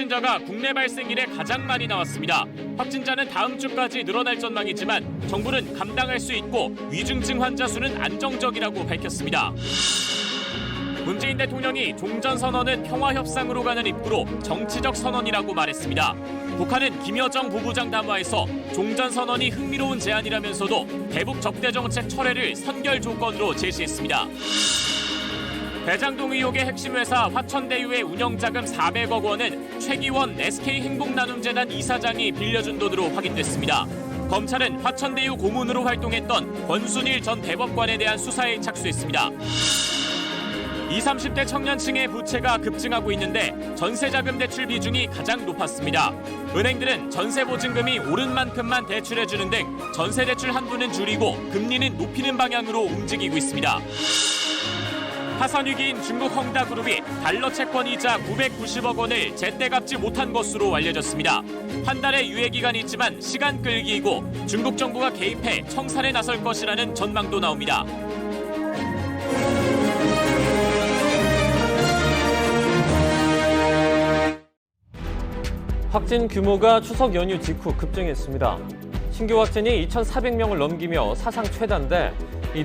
확진자가 국내 발생 이래 가장 많이 나왔습니다. 확진자는 다음 주까지 늘어날 전망이지만 정부는 감당할 수 있고 위중증 환자 수는 안정적이라고 밝혔습니다. 문재인 대통령이 종전선언은 평화협상으로 가는 입구로 정치적 선언이라고 말했습니다. 북한은 김여정 부부장 담화에서 종전선언이 흥미로운 제안이라면서도 대북 적대정책 철회를 선결 조건으로 제시했습니다. 대장동 의혹의 핵심 회사 화천대유의 운영자금 400억 원은 최기원 SK행복나눔재단 이사장이 빌려준 돈으로 확인됐습니다. 검찰은 화천대유 고문으로 활동했던 권순일 전 대법관에 대한 수사에 착수했습니다. 20, 30대 청년층의 부채가 급증하고 있는데 전세자금 대출 비중이 가장 높았습니다. 은행들은 전세보증금이 오른 만큼만 대출해주는 등 전세대출 한도는 줄이고 금리는 높이는 방향으로 움직이고 있습니다. 파산위기인 중국 헝다그룹이 달러 채권 이자 990억 원을 제때 갚지 못한 것으로 알려졌습니다. 한 달의 유예기간이 있지만 시간 끌기이고 중국 정부가 개입해 청산에 나설 것이라는 전망도 나옵니다. 확진 규모가 추석 연휴 직후 급증했습니다. 신규 확진이 2,400명을 넘기며 사상 최다인데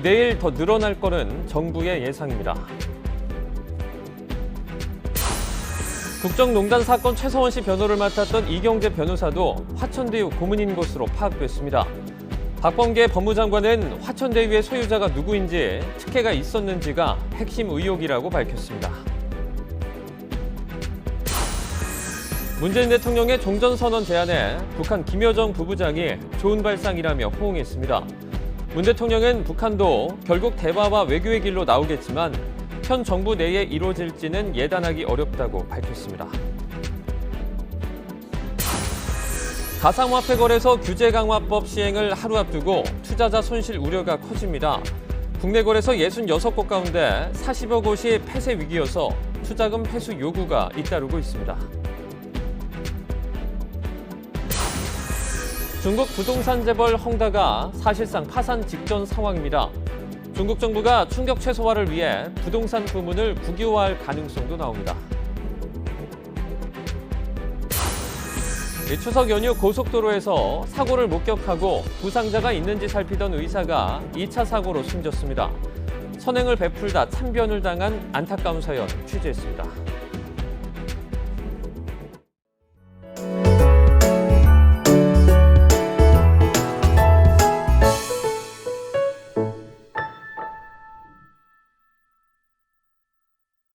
내일 더 늘어날 거는 정부의 예상입니다. 국정농단 사건 최서원 씨 변호를 맡았던 이경재 변호사도 화천대유 고문인 것으로 파악됐습니다. 박범계 법무장관은 화천대유의 소유자가 누구인지 특혜가 있었는지가 핵심 의혹이라고 밝혔습니다. 문재인 대통령의 종전선언 제안에 북한 김여정 부부장이 좋은 발상이라며 호응했습니다. 문 대통령은 북한도 결국 대화와 외교의 길로 나오겠지만 현 정부 내에 이루어질지는 예단하기 어렵다고 밝혔습니다. 가상화폐 거래소 규제 강화법 시행을 하루 앞두고 투자자 손실 우려가 커집니다. 국내 거래소 66곳 가운데 40여 곳이 폐쇄 위기여서 투자금 회수 요구가 잇따르고 있습니다. 중국 부동산 재벌 헝다가 사실상 파산 직전 상황입니다. 중국 정부가 충격 최소화를 위해 부동산 부문을 국유화할 가능성도 나옵니다. 추석 연휴 고속도로에서 사고를 목격하고 부상자가 있는지 살피던 의사가 2차 사고로 숨졌습니다. 선행을 베풀다 참변을 당한 안타까운 사연 취재했습니다.